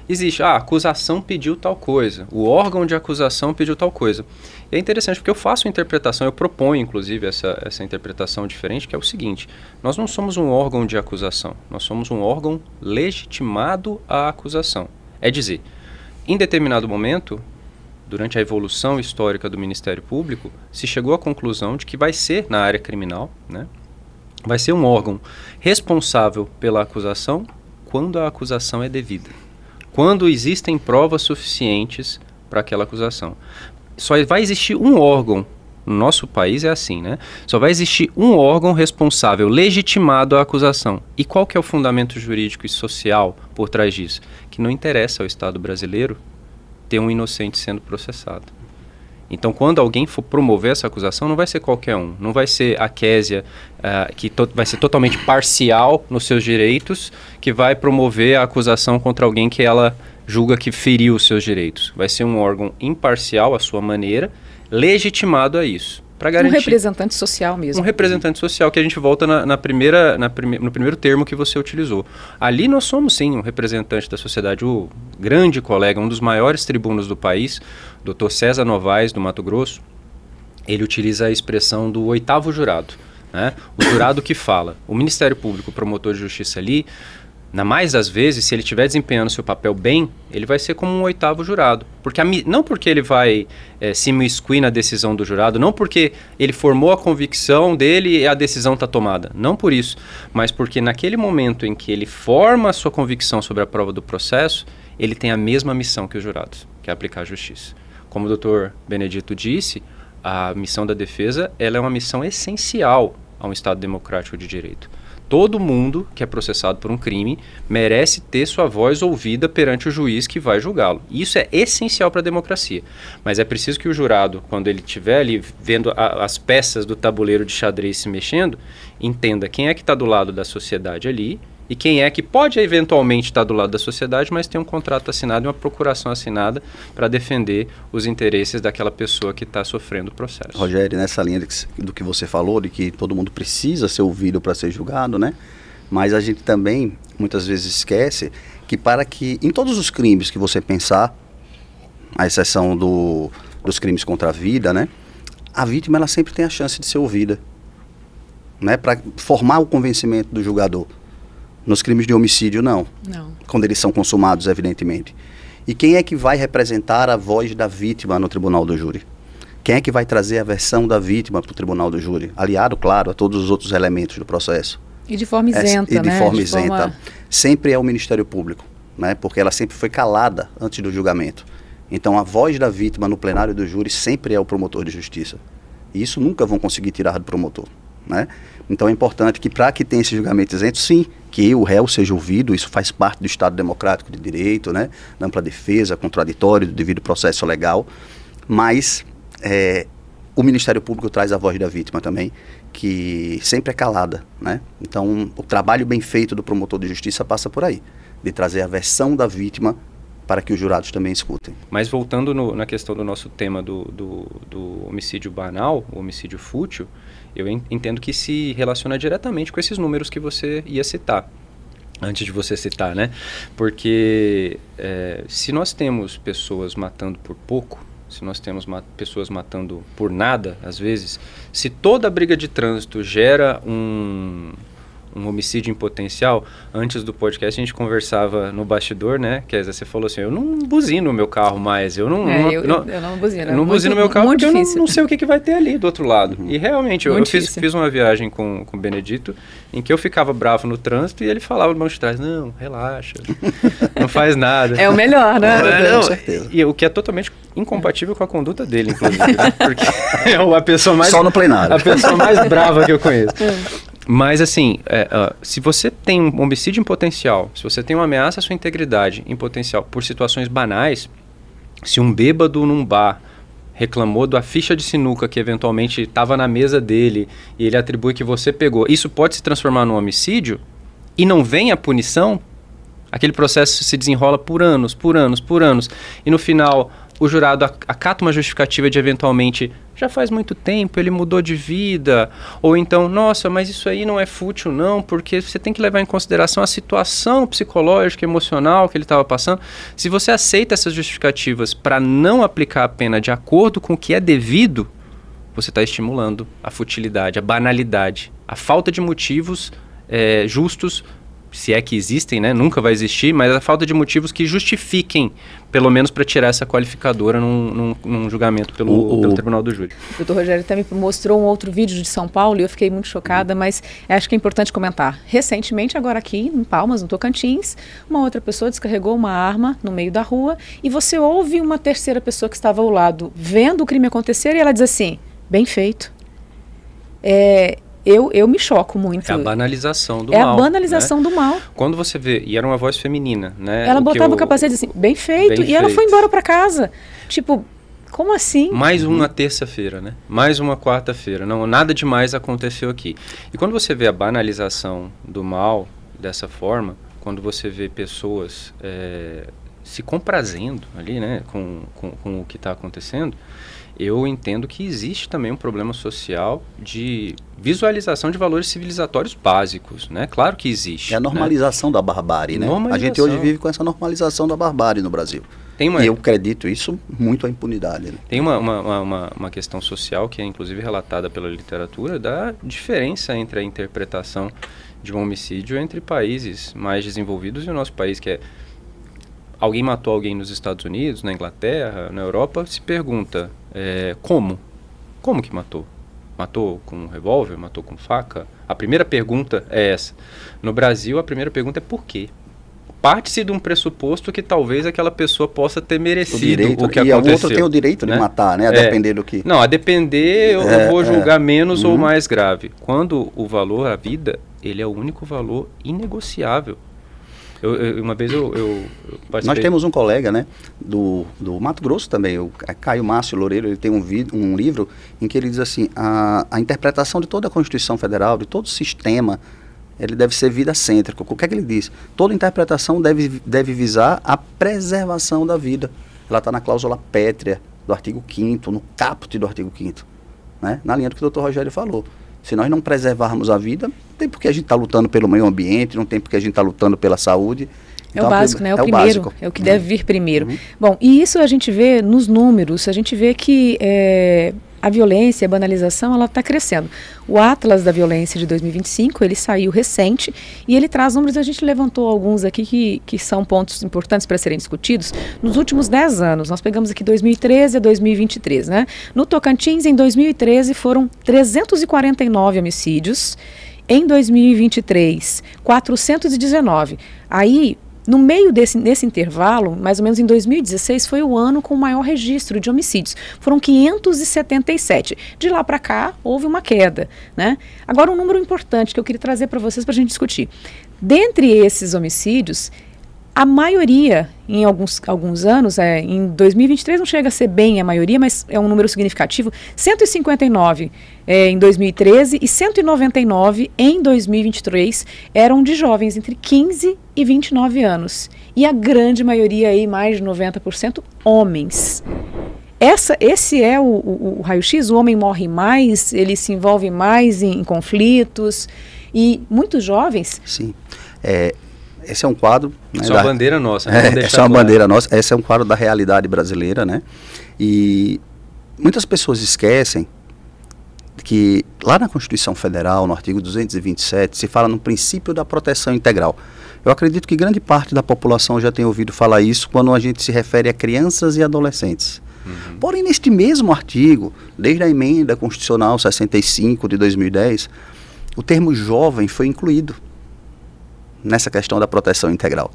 existe, a acusação pediu tal coisa, o órgão de acusação pediu tal coisa. E é interessante porque eu faço a interpretação, eu proponho inclusive essa interpretação diferente, que é o seguinte: nós não somos um órgão de acusação, nós somos um órgão legitimado à acusação. É dizer, em determinado momento, durante a evolução histórica do Ministério Público, se chegou à conclusão de que vai ser, na área criminal, né, vai ser um órgão responsável pela acusação quando a acusação é devida. Quando existem provas suficientes para aquela acusação. Só vai existir um órgão, no nosso país é assim, né? Só vai existir um órgão responsável, legitimado à acusação. E qual que é o fundamento jurídico e social por trás disso? Que não interessa ao Estado brasileiro ter um inocente sendo processado. Então, quando alguém for promover essa acusação, não vai ser qualquer um. Não vai ser a Kézia, que vai ser totalmente parcial nos seus direitos, que vai promover a acusação contra alguém que ela julga que feriu os seus direitos. Vai ser um órgão imparcial, à sua maneira, legitimado a isso. Para garantir um representante social mesmo. Um representante social, que a gente volta no primeiro termo que você utilizou. Ali nós somos, sim, um representante da sociedade. O grande colega, um dos maiores tribunos do país, Dr. César Novaes, do Mato Grosso, ele utiliza a expressão do 8º jurado, né? O jurado que fala. O Ministério Público, o promotor de justiça ali, na mais das vezes, se ele estiver desempenhando seu papel bem, ele vai ser como um 8º jurado. Não porque ele vai se imiscuir na decisão do jurado, não porque ele formou a convicção dele e a decisão está tomada. Não por isso, mas porque naquele momento em que ele forma a sua convicção sobre a prova do processo, ele tem a mesma missão que os jurados, que é aplicar a justiça. Como o Dr. Benedito disse, a missão da defesa ela é uma missão essencial a um Estado democrático de direito. Todo mundo que é processado por um crime merece ter sua voz ouvida perante o juiz que vai julgá-lo. Isso é essencial para a democracia. Mas é preciso que o jurado, quando ele estiver ali vendo as peças do tabuleiro de xadrez se mexendo, entenda quem é que está do lado da sociedade ali e quem é que pode eventualmente estar do lado da sociedade, mas tem um contrato assinado e uma procuração assinada para defender os interesses daquela pessoa que está sofrendo o processo. Rogério, nessa linha do que você falou, de que todo mundo precisa ser ouvido para ser julgado, né? Mas a gente também, muitas vezes, esquece que em todos os crimes que você pensar, à exceção dos crimes contra a vida, né? A vítima, ela sempre tem a chance de ser ouvida, né? Para formar o convencimento do julgador. Nos crimes de homicídio, não. Quando eles são consumados, evidentemente. E quem é que vai representar a voz da vítima no tribunal do júri? Quem é que vai trazer a versão da vítima para o tribunal do júri? Aliado, claro, a todos os outros elementos do processo. E de forma isenta, né? E de forma isenta. Sempre é o Ministério Público, né? Porque ela sempre foi calada antes do julgamento. Então, a voz da vítima no plenário do júri sempre é o promotor de justiça. E isso nunca vão conseguir tirar do promotor, né? Então é importante que, para que tenha esse julgamento isento, sim, que o réu seja ouvido, isso faz parte do Estado Democrático de Direito, né? Da ampla defesa, contraditório, do devido processo legal, mas o Ministério Público traz a voz da vítima também, que sempre é calada, né? Então o trabalho bem feito do promotor de justiça passa por aí, de trazer a versão da vítima para que os jurados também escutem. Mas voltando na questão do nosso tema do homicídio banal, o homicídio fútil, eu entendo que se relaciona diretamente com esses números que você ia citar, antes de você citar, né? Porque se nós temos pessoas matando por pouco, se nós temos pessoas matando por nada, às vezes, se toda briga de trânsito gera um um homicídio em potencial, antes do podcast a gente conversava no bastidor, né? Quer dizer, você falou assim, eu não buzino o meu carro mais, eu não buzino. Eu não buzino o meu carro porque eu não sei o que vai ter ali do outro lado. E realmente, eu fiz uma viagem com o Benedito, em que eu ficava bravo no trânsito e ele falava no banco de trás, não, relaxa, não faz nada. É o melhor, né? Com certeza. E o que é totalmente incompatível com a conduta dele, inclusive, né? Porque é a pessoa mais... Só no plenário. A pessoa mais brava que eu conheço. Mas assim, se você tem um homicídio em potencial, se você tem uma ameaça à sua integridade em potencial por situações banais, se um bêbado num bar reclamou da ficha de sinuca que eventualmente estava na mesa dele e ele atribui que você pegou, isso pode se transformar num homicídio e não vem a punição, aquele processo se desenrola por anos, e no final o jurado acata uma justificativa de eventualmente, já faz muito tempo, ele mudou de vida, ou então, nossa, mas isso aí não é fútil não, porque você tem que levar em consideração a situação psicológica, emocional que ele estava passando. Se você aceita essas justificativas para não aplicar a pena de acordo com o que é devido, você está estimulando a futilidade, a banalidade, a falta de motivos justos, se é que existem, né? Nunca vai existir, mas a falta de motivos que justifiquem, pelo menos para tirar essa qualificadora num julgamento pelo Tribunal do Júri. O doutor Rogério também mostrou um outro vídeo de São Paulo e eu fiquei muito chocada, mas acho que é importante comentar. Recentemente, agora aqui em Palmas, no Tocantins, uma outra pessoa descarregou uma arma no meio da rua e você ouve uma terceira pessoa que estava ao lado vendo o crime acontecer e ela diz assim, bem feito. Eu me choco muito. É a banalização do mal. É a banalização, né, do mal. Quando você vê, e era uma voz feminina, né? Ela botava o capacete assim, bem feito, e ela foi embora para casa. Tipo, como assim? Mais uma terça-feira, né? Mais uma quarta-feira. Não, nada demais aconteceu aqui. E quando você vê a banalização do mal dessa forma, quando você vê pessoas se comprazendo ali, né? Com o que está acontecendo, eu entendo que existe também um problema social de visualização de valores civilizatórios básicos, né? Claro que existe. É a normalização, né, da barbárie, né? A gente hoje vive com essa normalização da barbárie no Brasil. E eu acredito isso muito à impunidade. Né? Tem uma questão social que é inclusive relatada pela literatura da diferença entre a interpretação de um homicídio entre países mais desenvolvidos e o nosso país, que é alguém matou alguém nos Estados Unidos, na Inglaterra, na Europa, se pergunta como? Como que matou? Matou com um revólver? Matou com faca? A primeira pergunta é essa. No Brasil, a primeira pergunta é por quê? Parte-se de um pressuposto que talvez aquela pessoa possa ter merecido o que aconteceu. E o outro tem o direito, né, de matar, né? A depender do que... Não, a depender eu vou julgar menos ou mais grave. Quando o valor, a vida, ele é o único valor inegociável. Uma vez eu participei... Nós temos um colega, né, do Mato Grosso também, o Caio Márcio Loureiro, ele tem um livro em que ele diz assim, a interpretação de toda a Constituição Federal, de todo o sistema, ele deve ser vida-cêntrico. O que é que ele diz? Toda interpretação deve visar a preservação da vida. Ela está na cláusula pétrea do artigo 5º, no caput do artigo 5º, né, na linha do que o Dr. Rogério falou. Se nós não preservarmos a vida, não tem por que a gente está lutando pelo meio ambiente, não tem por que a gente está lutando pela saúde. É o básico, né? É o primeiro, básico. É o que deve vir primeiro. Bom, e isso a gente vê nos números, a gente vê que a violência, a banalização, ela está crescendo. O Atlas da Violência de 2025, ele saiu recente e ele traz números, a gente levantou alguns aqui que são pontos importantes para serem discutidos. Nos últimos 10 anos, nós pegamos aqui 2013 a 2023, né? No Tocantins, em 2013, foram 349 homicídios. Em 2023, 419. Aí, no meio nesse intervalo, mais ou menos em 2016, foi o ano com o maior registro de homicídios. Foram 577. De lá para cá, houve uma queda, né? Agora, um número importante que eu queria trazer para vocês para a gente discutir. Dentre esses homicídios, a maioria, em alguns anos, em 2023 não chega a ser bem a maioria, mas é um número significativo, 159 em 2013 e 199 em 2023 eram de jovens entre 15 e 29 anos. E a grande maioria, aí, mais de 90%, homens. Esse é o raio-x, o homem morre mais, ele se envolve mais em conflitos, e muitos jovens... Sim, esse é um quadro... Né, essa é uma bandeira nossa. Essa é uma bandeira nossa, esse é um quadro da realidade brasileira, né? E muitas pessoas esquecem que lá na Constituição Federal, no artigo 227, se fala no princípio da proteção integral. Eu acredito que grande parte da população já tem ouvido falar isso quando a gente se refere a crianças e adolescentes. Porém, neste mesmo artigo, desde a emenda constitucional 65 de 2010, o termo jovem foi incluído nessa questão da proteção integral.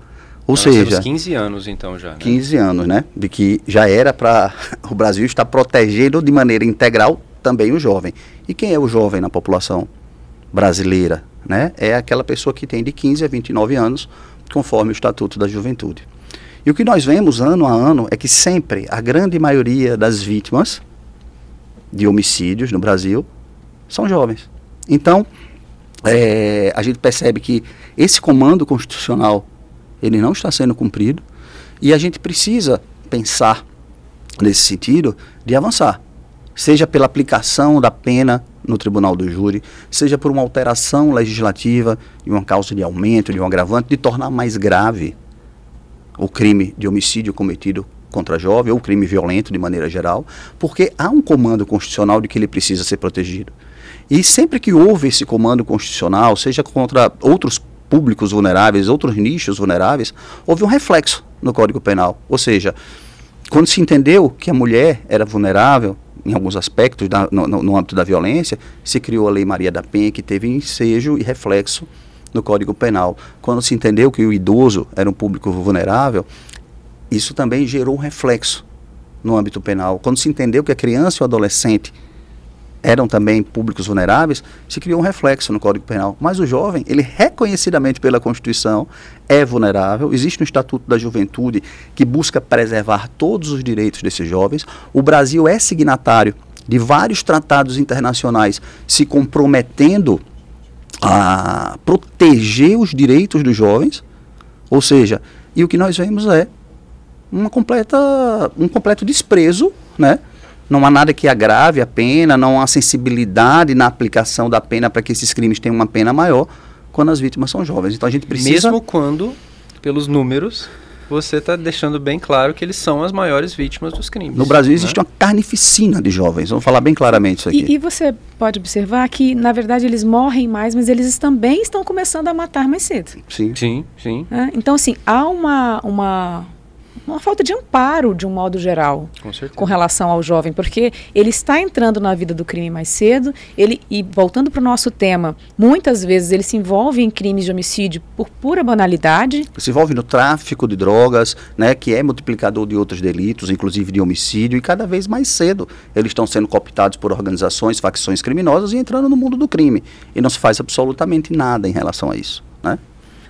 Ou seja, temos 15 anos então já. Né? 15 anos, né? De que já era para o Brasil estar protegendo de maneira integral também o jovem. E quem é o jovem na população brasileira? Né? É aquela pessoa que tem de 15 a 29 anos, conforme o Estatuto da Juventude. E o que nós vemos ano a ano é que sempre a grande maioria das vítimas de homicídios no Brasil são jovens. Então, a gente percebe que esse comando constitucional ele não está sendo cumprido e a gente precisa pensar nesse sentido de avançar, seja pela aplicação da pena no tribunal do júri, seja por uma alteração legislativa de uma causa de aumento, de um agravante, de tornar mais grave o crime de homicídio cometido contra jovem ou crime violento de maneira geral, porque há um comando constitucional de que ele precisa ser protegido. E sempre que houve esse comando constitucional, seja contra outros públicos vulneráveis, outros nichos vulneráveis, houve um reflexo no Código Penal. Ou seja, quando se entendeu que a mulher era vulnerável em alguns aspectos no âmbito da violência, se criou a Lei Maria da Penha, que teve ensejo e reflexo no Código Penal. Quando se entendeu que o idoso era um público vulnerável, isso também gerou um reflexo no âmbito penal. Quando se entendeu que a criança e o adolescente eram também públicos vulneráveis, se criou um reflexo no Código Penal. Mas o jovem, ele reconhecidamente pela Constituição, é vulnerável. Existe um Estatuto da Juventude que busca preservar todos os direitos desses jovens. O Brasil é signatário de vários tratados internacionais se comprometendo a proteger os direitos dos jovens, ou seja, e o que nós vemos é um completo desprezo, né? Não há nada que agrave a pena, não há sensibilidade na aplicação da pena para que esses crimes tenham uma pena maior quando as vítimas são jovens. Então a gente precisa... Mesmo quando, pelos números, você está deixando bem claro que eles são as maiores vítimas dos crimes. No Brasil existe uma carnificina de jovens, vamos falar bem claramente isso aqui. E você pode observar que, na verdade, eles morrem mais, mas eles também estão começando a matar mais cedo. Sim. Sim, sim. Então, assim, há uma falta de amparo, de um modo geral, com relação ao jovem, porque ele está entrando na vida do crime mais cedo, e voltando para o nosso tema, muitas vezes ele se envolve em crimes de homicídio por pura banalidade. Se envolve no tráfico de drogas, né, que é multiplicador de outros delitos, inclusive de homicídio, e cada vez mais cedo eles estão sendo cooptados por organizações, facções criminosas e entrando no mundo do crime. E não se faz absolutamente nada em relação a isso, né?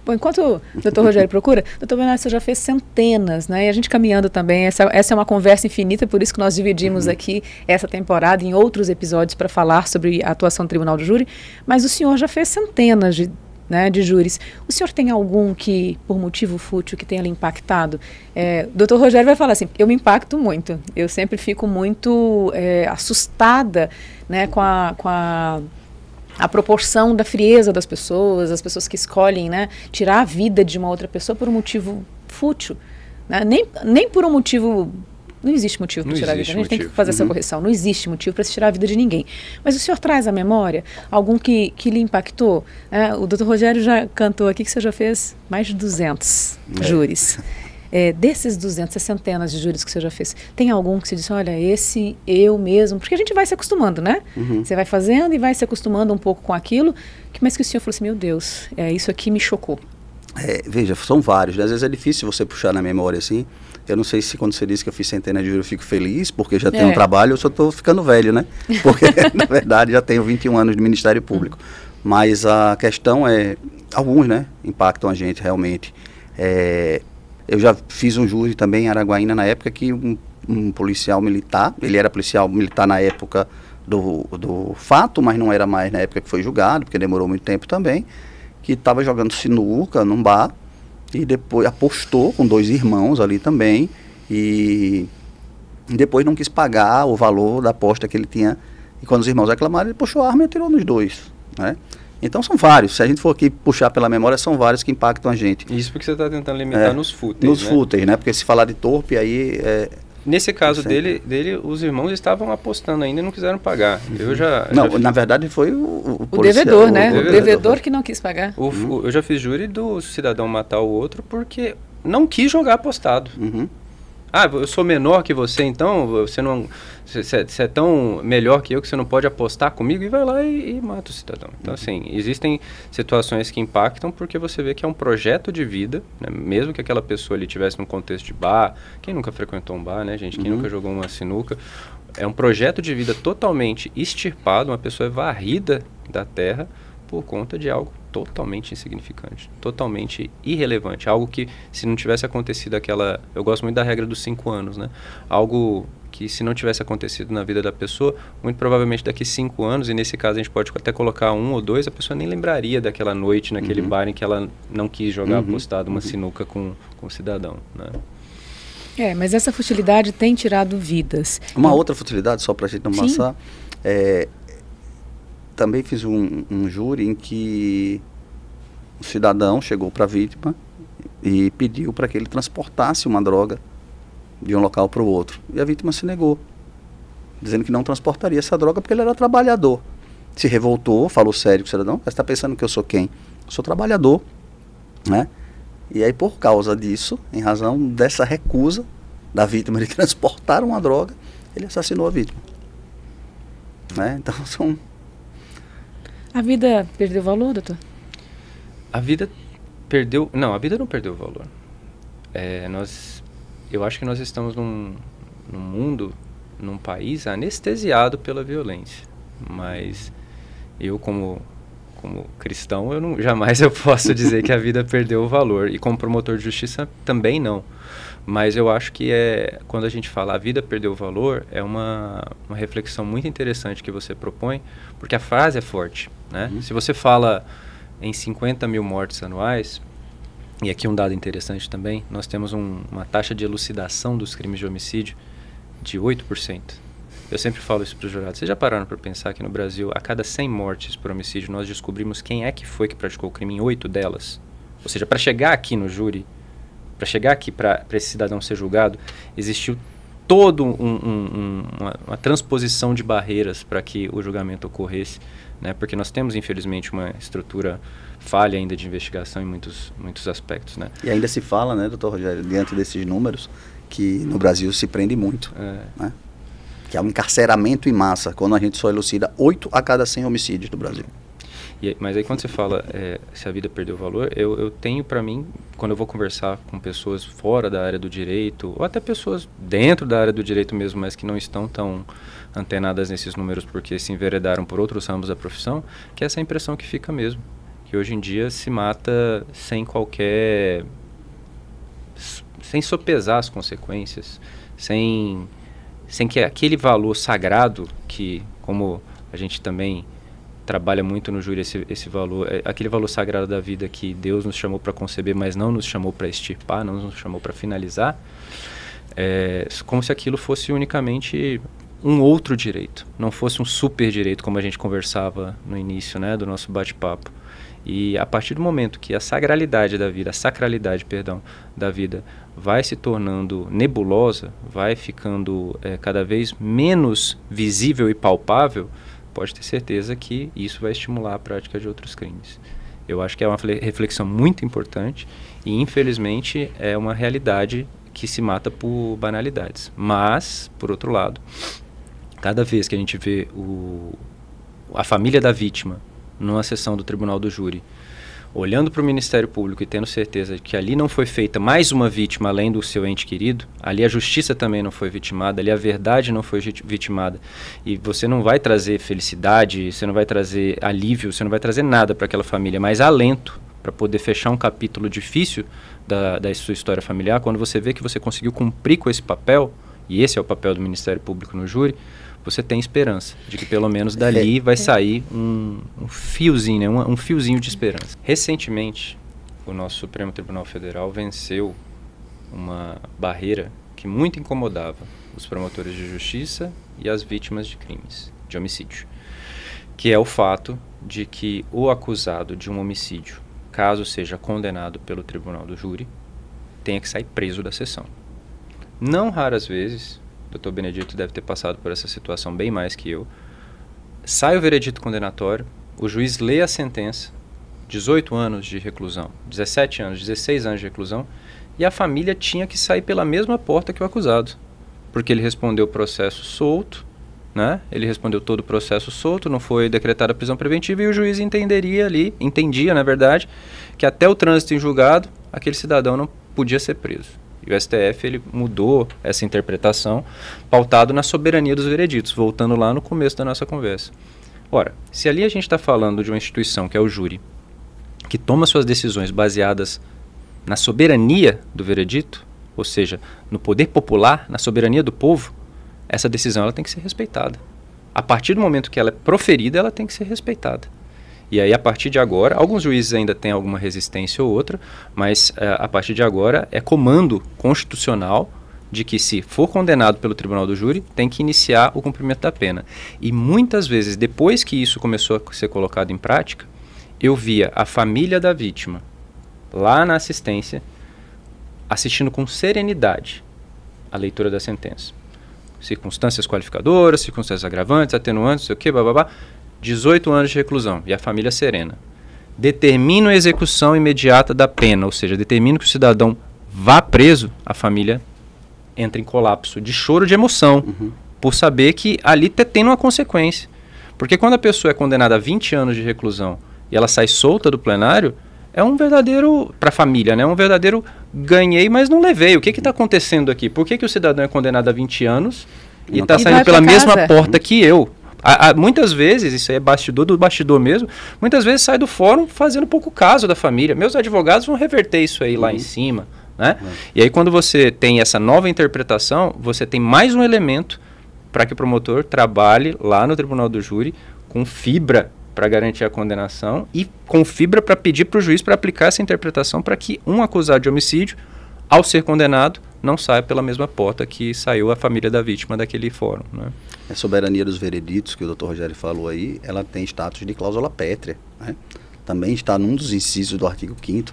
Bom, enquanto o doutor Rogério procura, doutor Bernardo, você já fez centenas, né? E a gente caminhando também, essa é uma conversa infinita, por isso que nós dividimos aqui essa temporada em outros episódios para falar sobre a atuação do Tribunal do Júri, mas o senhor já fez centenas de júris. O senhor tem algum que, por motivo fútil, que tenha lhe impactado? O doutor Rogério vai falar assim, eu me impacto muito, eu sempre fico muito assustada, né, com a proporção da frieza das pessoas, as pessoas que escolhem, né, tirar a vida de uma outra pessoa por um motivo fútil, né? Nem por um motivo... Não existe motivo para tirar a vida, a gente tem que fazer essa correção, não existe motivo para se tirar a vida de ninguém. Mas o senhor traz à memória algum que lhe impactou? O doutor Rogério já cantou aqui que você já fez mais de 200 júris. Desses 200, centenas de júris que você já fez, tem algum que você disse, olha, esse eu mesmo, porque a gente vai se acostumando, né? Você vai fazendo e vai se acostumando um pouco com aquilo, mas que o senhor falou assim, meu Deus, isso aqui me chocou. Veja, são vários, né? Às vezes é difícil você puxar na memória assim. Eu não sei se quando você disse que eu fiz centenas de júris eu fico feliz, porque já tenho um trabalho, eu só estou ficando velho, né? Porque, na verdade, já tenho 21 anos de Ministério Público. Mas a questão alguns, né, impactam a gente realmente. Eu já fiz um júri também em Araguaína na época que um policial militar, ele era policial militar na época do fato, mas não era mais na época que foi julgado, porque demorou muito tempo também, que estava jogando sinuca num bar e depois apostou com 2 irmãos ali também e depois não quis pagar o valor da aposta que ele tinha. E quando os irmãos reclamaram, ele puxou a arma e atirou nos 2, né? Então são vários, se a gente for aqui puxar pela memória, são vários que impactam a gente. Isso porque você está tentando limitar nos fúteis, nos fúteis, né? Porque se falar de torpe, aí Nesse caso dele, os irmãos estavam apostando ainda e não quiseram pagar. Na verdade foi o devedor, né? O devedor que não quis pagar. Eu já fiz júri do cidadão matar o outro porque não quis jogar apostado. Ah, eu sou menor que você, então você é tão melhor que eu que você não pode apostar comigo, e vai lá e mata o cidadão. Então, assim, existem situações que impactam porque você vê que é um projeto de vida, né? Mesmo que aquela pessoa ali estivesse num contexto de bar, quem nunca frequentou um bar, né, gente? Quem nunca jogou uma sinuca, é um projeto de vida totalmente extirpado, uma pessoa é varrida da terra por conta de algo totalmente insignificante, totalmente irrelevante, algo que se não tivesse acontecido eu gosto muito da regra dos 5 anos, né? Algo que se não tivesse acontecido na vida da pessoa, muito provavelmente daqui 5 anos, e nesse caso a gente pode até colocar 1 ou 2, a pessoa nem lembraria daquela noite naquele bar em que ela não quis jogar apostado uma sinuca com o cidadão, né? Mas essa futilidade tem tirado vidas. Uma outra futilidade, só para a gente não passar, também fiz um júri em que um cidadão chegou para a vítima e pediu para que ele transportasse uma droga de um local para o outro. E a vítima se negou, dizendo que não transportaria essa droga porque ele era trabalhador. Se revoltou, falou sério com o cidadão: você está pensando que eu sou quem? Eu sou trabalhador, né? E aí, por causa disso, em razão dessa recusa da vítima de transportar uma droga, ele assassinou a vítima, né? Então são... A vida perdeu valor, doutor? A vida perdeu... Não, a vida não perdeu valor. Eu acho que nós estamos num mundo, num país anestesiado pela violência. Mas eu, como cristão, jamais eu posso dizer que a vida perdeu o valor. E como promotor de justiça, também não. Mas eu acho que quando a gente fala a vida perdeu o valor, é uma reflexão muito interessante que você propõe, porque a frase é forte, né? Se você fala em 50 mil mortes anuais, e aqui um dado interessante também, nós temos uma taxa de elucidação dos crimes de homicídio de 8%. Eu sempre falo isso para os jurados. Vocês já pararam para pensar que no Brasil, a cada 100 mortes por homicídio, nós descobrimos quem é que foi que praticou o crime em 8 delas? Ou seja, para chegar aqui no júri, para chegar aqui para esse cidadão ser julgado, existiu toda uma transposição de barreiras para que o julgamento ocorresse, né? Porque nós temos, infelizmente, uma estrutura falha ainda de investigação em muitos aspectos, né? E ainda se fala, né, doutor Rogério, diante desses números, que no Brasil se prende muito, né? Que é um encarceramento em massa, quando a gente só elucida 8 a cada 100 homicídios do Brasil. Mas aí quando você fala se a vida perdeu valor, eu tenho para mim, quando eu vou conversar com pessoas fora da área do direito, ou até pessoas dentro da área do direito mesmo, mas que não estão tão antenadas nesses números porque se enveredaram por outros ramos da profissão, que é essa impressão que fica mesmo, que hoje em dia se mata sem sopesar as consequências, sem que aquele valor sagrado que, como a gente também trabalha muito no júri esse valor, aquele valor sagrado da vida que Deus nos chamou para conceber, mas não nos chamou para extirpar, não nos chamou para finalizar, como se aquilo fosse unicamente um outro direito, não fosse um super direito, como a gente conversava no início, né, do nosso bate-papo. E a partir do momento que a sacralidade da vida vai se tornando nebulosa, vai ficando cada vez menos visível e palpável, pode ter certeza que isso vai estimular a prática de outros crimes. Eu acho que é uma reflexão muito importante e, infelizmente, é uma realidade que se mata por banalidades. Mas, por outro lado, cada vez que a gente vê a família da vítima numa sessão do Tribunal do Júri, olhando para o Ministério Público e tendo certeza de que ali não foi feita mais uma vítima além do seu ente querido, ali a justiça também não foi vitimada, ali a verdade não foi vitimada, e você não vai trazer felicidade, você não vai trazer alívio, você não vai trazer nada para aquela família, mas alento para poder fechar um capítulo difícil da sua história familiar, quando você vê que você conseguiu cumprir com esse papel, e esse é o papel do Ministério Público no júri, você tem esperança de que pelo menos dali vai sair um fiozinho, né? um fiozinho de esperança. Recentemente, o nosso Supremo Tribunal Federal venceu uma barreira que muito incomodava os promotores de justiça e as vítimas de crimes, de homicídio, que é o fato de que o acusado de um homicídio, caso seja condenado pelo Tribunal do Júri, tenha que sair preso da sessão. não raras vezes, o doutor Benedito deve ter passado por essa situação bem mais que eu, sai o veredito condenatório, o juiz lê a sentença, 18 anos de reclusão, 17 anos, 16 anos de reclusão, e a família tinha que sair pela mesma porta que o acusado, porque ele respondeu o processo solto, né? Ele respondeu todo o processo solto, não foi decretada a prisão preventiva, e o juiz entendia, na verdade, que até o trânsito em julgado, aquele cidadão não podia ser preso. E o STF ele mudou essa interpretação, pautado na soberania dos vereditos, voltando lá no começo da nossa conversa. Ora, se ali a gente está falando de uma instituição, que é o júri, que toma suas decisões baseadas na soberania do veredito, ou seja, no poder popular, na soberania do povo, essa decisão ela tem que ser respeitada. A partir do momento que ela é proferida, ela tem que ser respeitada. E aí, a partir de agora, alguns juízes ainda têm alguma resistência ou outra, mas a partir de agora é comando constitucional de que, se for condenado pelo tribunal do júri, tem que iniciar o cumprimento da pena. E muitas vezes, depois que isso começou a ser colocado em prática, eu via a família da vítima, lá na assistência, assistindo com serenidade a leitura da sentença. Circunstâncias qualificadoras, circunstâncias agravantes, atenuantes, não sei o quê, bababá. 18 anos de reclusão e a família serena. Determino a execução imediata da pena, ou seja, determino que o cidadão vá preso, a família entra em colapso de choro, de emoção, por saber que ali está tendo uma consequência. Porque quando a pessoa é condenada a 20 anos de reclusão e ela sai solta do plenário, é um verdadeiro, para a família, né, um verdadeiro ganhei, mas não levei. O que está acontecendo aqui? Por que o cidadão é condenado a 20 anos e está saindo pela mesma porta que eu? Muitas vezes, isso aí é bastidor do bastidor mesmo, muitas vezes sai do fórum fazendo pouco caso da família. Meus advogados vão reverter isso aí lá em cima, né? E aí, quando você tem essa nova interpretação, você tem mais um elemento para que o promotor trabalhe lá no tribunal do júri com fibra para garantir a condenação e com fibra para pedir para o juiz para aplicar essa interpretação para que um acusado de homicídio, ao ser condenado, não saia pela mesma porta que saiu a família da vítima daquele fórum, né? A soberania dos vereditos, que o Dr. Rogério falou aí, ela tem status de cláusula pétrea, né? Também está num dos incisos do artigo 5º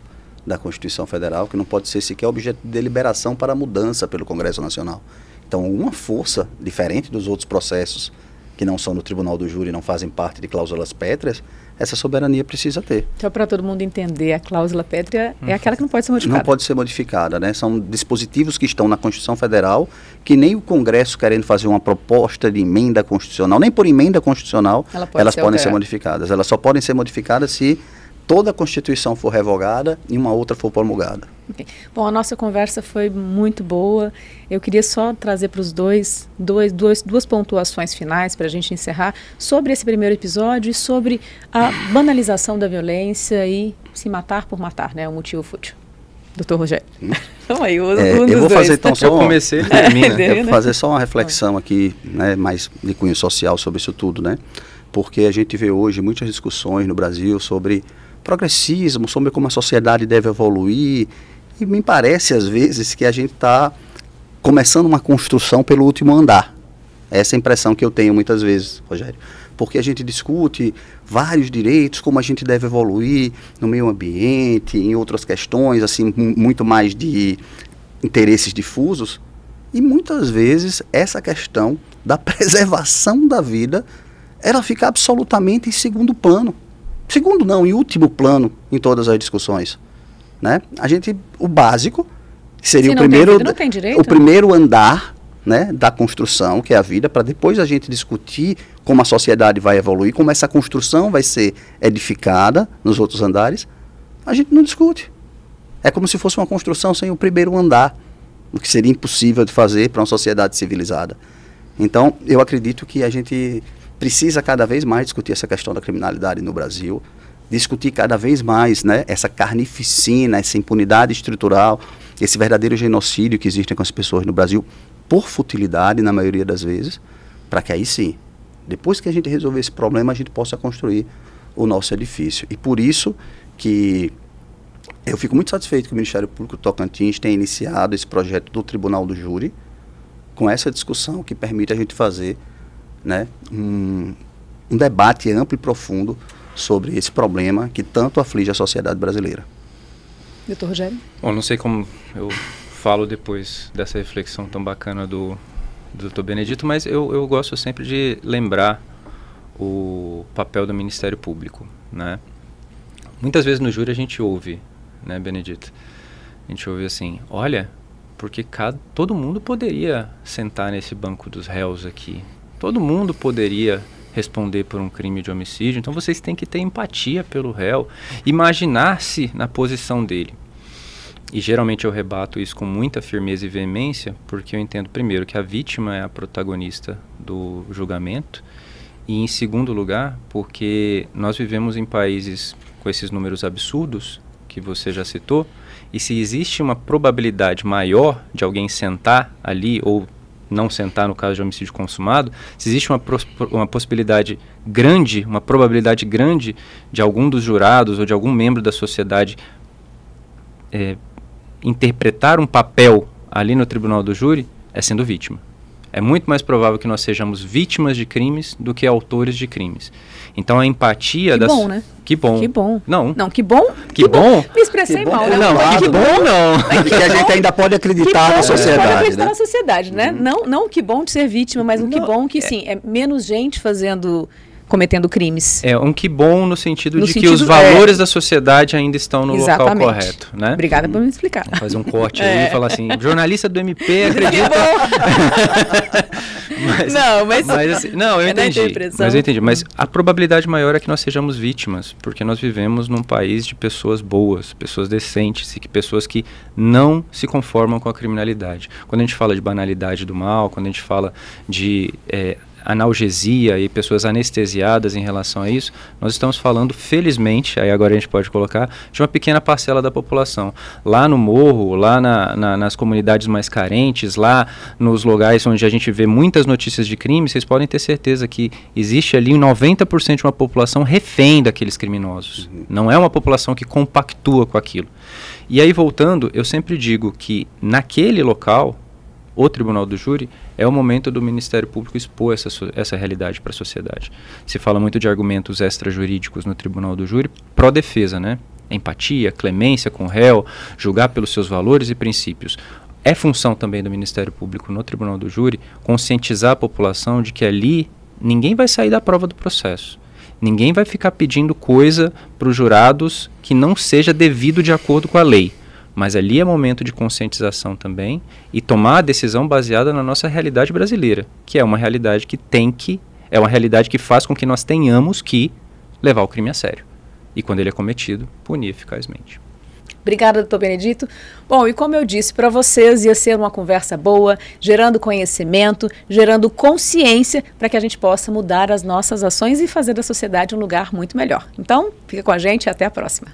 da Constituição Federal, que não pode ser sequer objeto de deliberação para mudança pelo Congresso Nacional. Então, uma força diferente dos outros processos que não são no Tribunal do Júri, não fazem parte de cláusulas pétreas, essa soberania precisa ter. Então, para todo mundo entender, a cláusula pétrea é aquela que não pode ser modificada. Não pode ser modificada, né? São dispositivos que estão na Constituição Federal, que nem o Congresso querendo fazer uma proposta de emenda constitucional, nem por emenda constitucional, elas podem ser modificadas. Elas só podem ser modificadas se toda a Constituição for revogada e uma outra for promulgada. Okay. Bom, a nossa conversa foi muito boa. Eu queria só trazer para os duas pontuações finais para a gente encerrar sobre esse primeiro episódio e sobre a banalização da violência e se matar por matar, né? O motivo fútil. Doutor Rogério. Então aí, eu vou fazer então só eu comecei, ele termina. Eu vou fazer só uma reflexão aqui, né, mais de cunho social sobre isso tudo, né? Porque a gente vê hoje muitas discussões no Brasil sobre progressismo, sobre como a sociedade deve evoluir, e me parece às vezes que a gente está começando uma construção pelo último andar. Essa é a impressão que eu tenho muitas vezes, Rogério, porque a gente discute vários direitos, como a gente deve evoluir no meio ambiente, em outras questões, assim, muito mais de interesses difusos, e muitas vezes essa questão da preservação da vida, ela fica absolutamente em segundo plano. Segundo não, em último plano em todas as discussões, né? O básico seria o primeiro andar, né, da construção, que é a vida, para depois a gente discutir como a sociedade vai evoluir, como essa construção vai ser edificada nos outros andares. A gente não discute. É como se fosse uma construção sem o primeiro andar, o que seria impossível de fazer para uma sociedade civilizada. Então, eu acredito que a gente precisa cada vez mais discutir essa questão da criminalidade no Brasil, discutir cada vez mais, né, essa carnificina, essa impunidade estrutural, esse verdadeiro genocídio que existe com as pessoas no Brasil, por futilidade, na maioria das vezes, para que aí sim, depois que a gente resolver esse problema, a gente possa construir o nosso edifício. E por isso que eu fico muito satisfeito que o Ministério Público do Tocantins tenha iniciado esse projeto do Tribunal do Júri, com essa discussão que permite a gente fazer, né, um debate amplo e profundo sobre esse problema que tanto aflige a sociedade brasileira. Doutor Rogério? Bom, não sei como eu falo depois dessa reflexão tão bacana do Dr. Benedito, mas eu gosto sempre de lembrar o papel do Ministério Público, né? Muitas vezes no júri a gente ouve, né, Benedito? A gente ouve assim, olha, porque todo mundo poderia sentar nesse banco dos réus aqui. Todo mundo poderia responder por um crime de homicídio, então vocês têm que ter empatia pelo réu, imaginar-se na posição dele. E geralmente eu rebato isso com muita firmeza e veemência, porque eu entendo, primeiro, que a vítima é a protagonista do julgamento, e em segundo lugar, porque nós vivemos em países com esses números absurdos, que você já citou, e se existe uma probabilidade maior de alguém sentar ali, ou não sentar no caso de homicídio consumado, se existe uma possibilidade grande, uma probabilidade grande de algum dos jurados ou de algum membro da sociedade interpretar um papel ali no tribunal do júri, é sendo vítima. É muito mais provável que nós sejamos vítimas de crimes do que autores de crimes. Então a empatia que bom, né? Que bom. Que bom. Não, que bom. Que bom. Me expressei mal, né? Não, que bom não. Porque a gente ainda pode acreditar na sociedade, pode acreditar, né? na sociedade, né? Não que bom de ser vítima, mas que bom que, sim, é menos gente cometendo crimes. É um que bom no sentido de que os valores da sociedade ainda estão no local correto, né? Obrigada por me explicar. Vou fazer um corte aí e falar assim, jornalista do MP acredita... Não, eu entendi. Mas eu entendi. Mas a probabilidade maior é que nós sejamos vítimas, porque nós vivemos num país de pessoas boas, pessoas decentes, e pessoas que não se conformam com a criminalidade. Quando a gente fala de banalidade do mal, quando a gente fala de analgesia e pessoas anestesiadas em relação a isso, nós estamos falando, felizmente, aí agora a gente pode colocar, de uma pequena parcela da população. Lá no morro, lá nas comunidades mais carentes, lá nos lugares onde a gente vê muitas notícias de crime, vocês podem ter certeza que existe ali 90% de uma população refém daqueles criminosos. Não é uma população que compactua com aquilo. E aí, voltando, eu sempre digo que naquele local, o tribunal do júri é o momento do Ministério Público expor essa realidade para a sociedade. Se fala muito de argumentos extrajurídicos no tribunal do júri, pró-defesa, né? Empatia, clemência com o réu, julgar pelos seus valores e princípios. É função também do Ministério Público no tribunal do júri conscientizar a população de que ali ninguém vai sair da prova do processo. Ninguém vai ficar pedindo coisa para os jurados que não seja devido de acordo com a lei. Mas ali é momento de conscientização também e tomar a decisão baseada na nossa realidade brasileira, que é uma realidade é uma realidade que faz com que nós tenhamos que levar o crime a sério. E quando ele é cometido, punir eficazmente. Obrigada, doutor Benedito. Bom, e como eu disse para vocês, ia ser uma conversa boa, gerando conhecimento, gerando consciência para que a gente possa mudar as nossas ações e fazer da sociedade um lugar muito melhor. Então, fica com a gente e até a próxima.